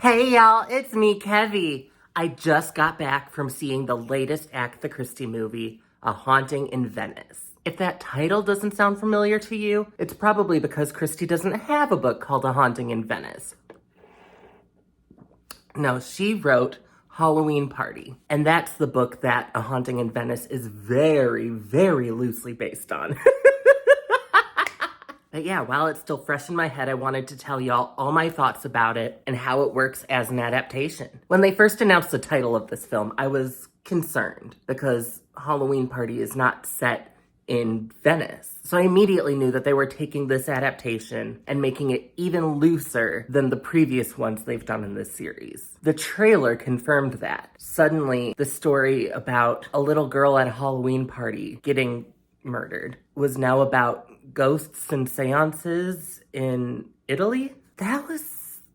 Hey y'all, it's me, Kevvie. I just got back from seeing the latest Agatha Christie movie, A Haunting in Venice. If that title doesn't sound familiar to you, it's probably because Christie doesn't have a book called A Haunting in Venice. No, she wrote Halloween Party, and that's the book that A Haunting in Venice is very, very loosely based on. But yeah, while it's still fresh in my head, I wanted to tell y'all all my thoughts about it and how it works as an adaptation. When they first announced the title of this film, I was concerned because Halloween Party is not set in Venice. So I immediately knew that they were taking this adaptation and making it even looser than the previous ones they've done in this series. The trailer confirmed that. Suddenly, the story about a little girl at a Halloween party getting murdered was now about ghosts and seances in Italy. That was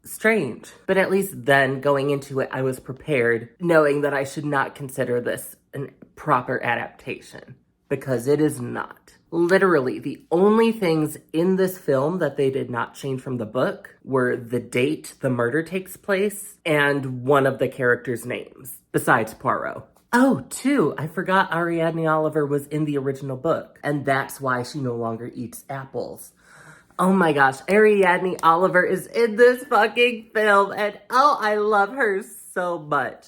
strange. But at least then, going into it, I was prepared, knowing that I should not consider this a proper adaptation, because it is not. Literally, the only things in this film that they did not change from the book were the date the murder takes place and one of the characters' names, besides Poirot. Oh, too, I forgot Ariadne Oliver was in the original book, and that's why she no longer eats apples. Oh my gosh, Ariadne Oliver is in this fucking film, and oh, I love her so much.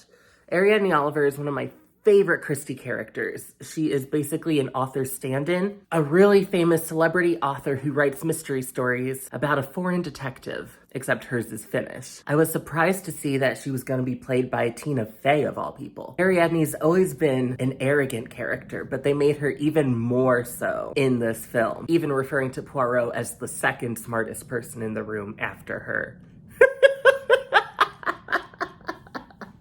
Ariadne Oliver is one of my favorite Christie characters. She is basically an author stand-in, a really famous celebrity author who writes mystery stories about a foreign detective, except hers is Finnish. I was surprised to see that she was going to be played by Tina Fey of all people. Ariadne's always been an arrogant character, but they made her even more so in this film, even referring to Poirot as the second smartest person in the room after her.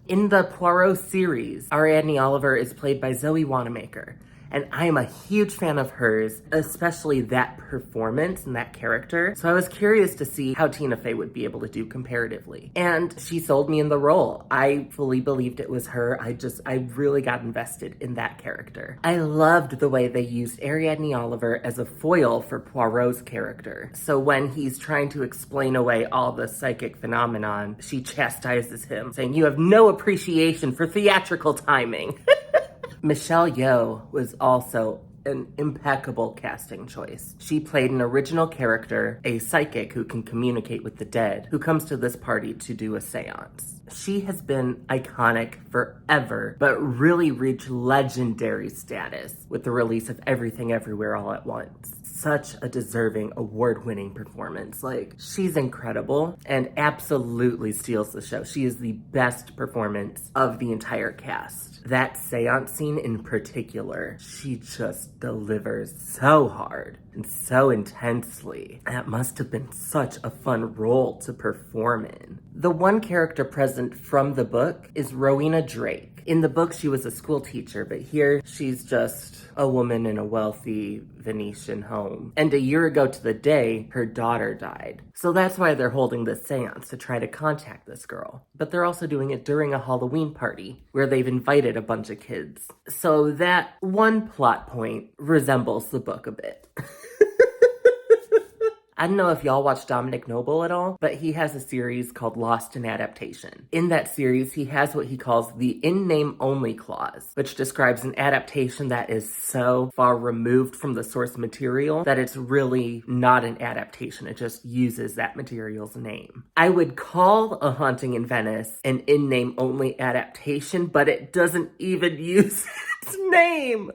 In the Poirot series, Ariadne Oliver is played by Zoe Wanamaker, and I am a huge fan of hers, especially that performance and that character. So I was curious to see how Tina Fey would be able to do comparatively. And she sold me in the role. I fully believed it was her. I really got invested in that character. I loved the way they used Ariadne Oliver as a foil for Poirot's character. So when he's trying to explain away all the psychic phenomenon, she chastises him, saying, "You have no appreciation for theatrical timing." Michelle Yeoh was also an impeccable casting choice. She played an original character, a psychic who can communicate with the dead, who comes to this party to do a seance. She has been iconic forever, but really reached legendary status with the release of Everything Everywhere All at Once. Such a deserving award-winning performance. Like, she's incredible and absolutely steals the show. She is the best performance of the entire cast. That seance scene in particular, she just delivers so hard and so intensely. That must have been such a fun role to perform in. The one character present from the book is Rowena Drake. In the book, she was a school teacher, but here she's just a woman in a wealthy Venetian home. And a year ago to the day, her daughter died. So that's why they're holding this seance, to try to contact this girl. But they're also doing it during a Halloween party where they've invited a bunch of kids. So that one plot point resembles the book a bit. I don't know if y'all watch Dominic Noble at all, but he has a series called Lost in Adaptation. In that series, he has what he calls the in-name only clause, which describes an adaptation that is so far removed from the source material that it's really not an adaptation. It just uses that material's name. I would call A Haunting in Venice an in-name only adaptation, but it doesn't even use its name.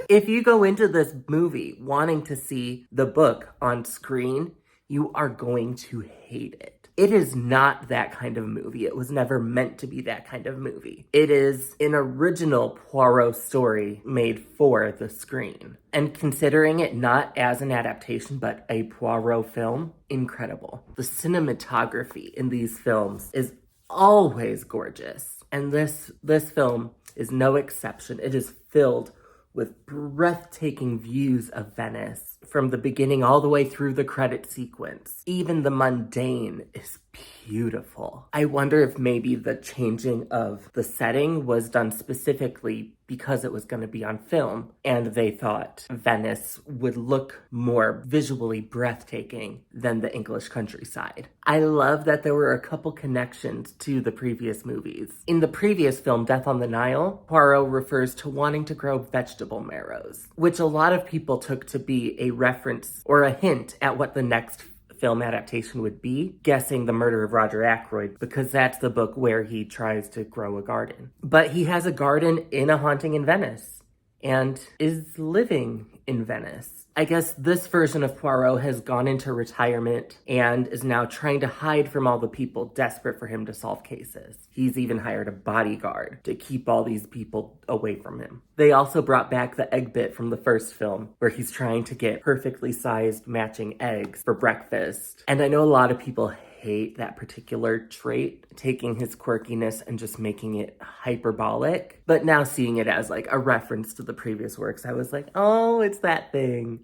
If you go into this movie wanting to see the book on screen, you are going to hate it. It is not that kind of movie. It was never meant to be that kind of movie. It is an original Poirot story made for the screen. And considering it not as an adaptation, but a Poirot film, incredible. The cinematography in these films is always gorgeous. And this film is no exception. It is filled with breathtaking views of Venice from the beginning all the way through the credit sequence. Even the mundane is beautiful. I wonder if maybe the changing of the setting was done specifically because it was going to be on film, and they thought Venice would look more visually breathtaking than the English countryside. I love that there were a couple connections to the previous movies. In the previous film, Death on the Nile, Poirot refers to wanting to grow vegetable marrows, which a lot of people took to be a reference or a hint at what the next film adaptation would be, guessing The Murder of Roger Ackroyd, because that's the book where he tries to grow a garden. But he has a garden in A Haunting in Venice and is living in Venice. I guess this version of Poirot has gone into retirement and is now trying to hide from all the people desperate for him to solve cases. He's even hired a bodyguard to keep all these people away from him. They also brought back the egg bit from the first film, where he's trying to get perfectly sized matching eggs for breakfast. And I know a lot of people hate that particular trait, taking his quirkiness and just making it hyperbolic. But now seeing it as like a reference to the previous works, I was like, oh, it's that thing.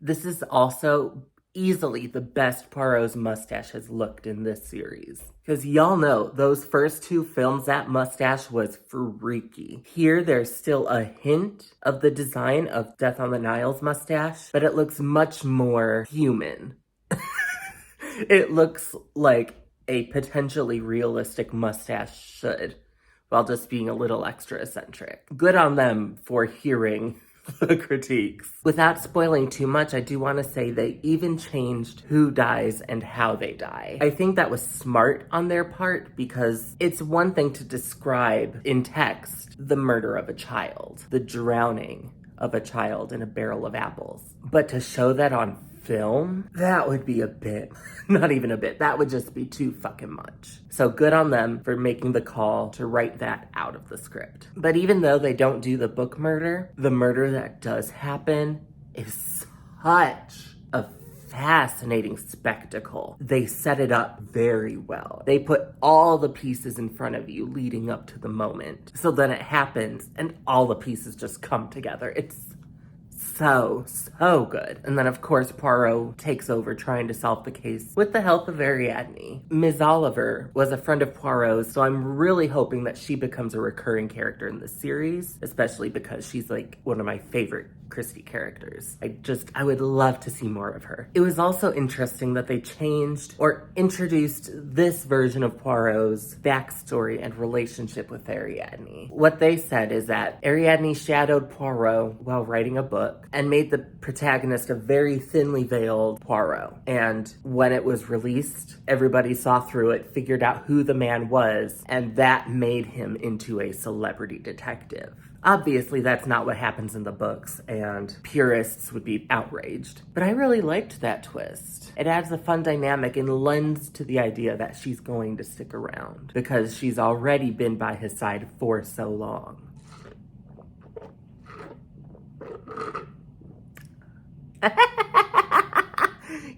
This is also easily the best Poirot's mustache has looked in this series. Because y'all know, those first two films, that mustache was freaky. Here, there's still a hint of the design of Death on the Nile's mustache, but it looks much more human. It looks like a potentially realistic mustache should, while just being a little extra eccentric. Good on them for hearing the critiques. Without spoiling too much, I do want to say they even changed who dies and how they die. I think that was smart on their part, because it's one thing to describe in text the murder of a child, the drowning of a child in a barrel of apples. But to show that on film, that would be a bit, not even a bit, that would just be too fucking much. So good on them for making the call to write that out of the script. But even though they don't do the book murder, the murder that does happen is such a fascinating spectacle. They set it up very well. They put all the pieces in front of you leading up to the moment. So then it happens and all the pieces just come together. It's so good. And then, of course, Poirot takes over trying to solve the case with the help of Ariadne. Ms. Oliver was a friend of Poirot's, so I'm really hoping that she becomes a recurring character in the series, especially because she's like one of my favorite Christie characters. I would love to see more of her. It was also interesting that they changed or introduced this version of Poirot's backstory and relationship with Ariadne. What they said is that Ariadne shadowed Poirot while writing a book and made the protagonist a very thinly veiled Poirot. And when it was released, everybody saw through it, figured out who the man was, and that made him into a celebrity detective. Obviously, that's not what happens in the books, and purists would be outraged. But I really liked that twist. It adds a fun dynamic and lends to the idea that she's going to stick around, because she's already been by his side for so long.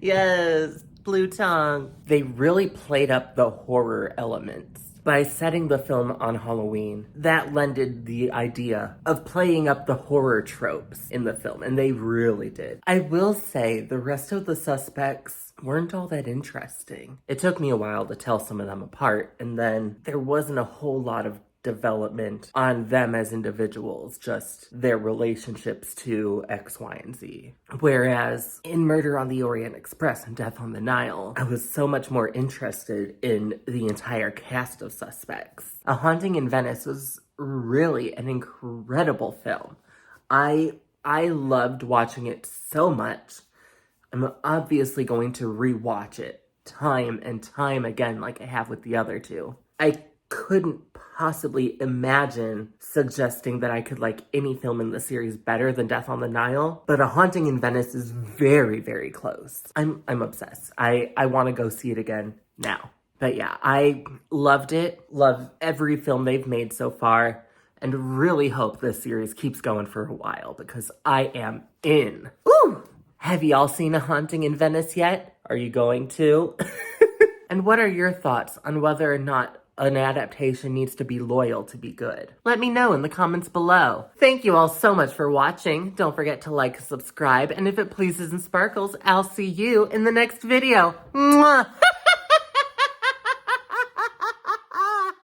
Yes, blue tongue. They really played up the horror elements by setting the film on Halloween. That lended the idea of playing up the horror tropes in the film, and they really did. I will say the rest of the suspects weren't all that interesting. It took me a while to tell some of them apart, and then there wasn't a whole lot of development on them as individuals, just their relationships to X, Y, and Z. Whereas in Murder on the Orient Express and Death on the Nile, I was so much more interested in the entire cast of suspects. A Haunting in Venice was really an incredible film. I loved watching it so much. I'm obviously going to rewatch it time and time again like I have with the other two. I couldn't possibly imagine suggesting that I could like any film in the series better than Death on the Nile, but A Haunting in Venice is very, very close. I'm obsessed. I want to go see it again now. But yeah, I loved it. Love every film they've made so far, and really hope this series keeps going for a while because I am in. Ooh! Have y'all seen A Haunting in Venice yet? Are you going to? And what are your thoughts on whether or not an adaptation needs to be loyal to be good? Let me know in the comments below. Thank you all so much for watching. Don't forget to like, subscribe, and if it pleases and sparkles, I'll see you in the next video. Mwah!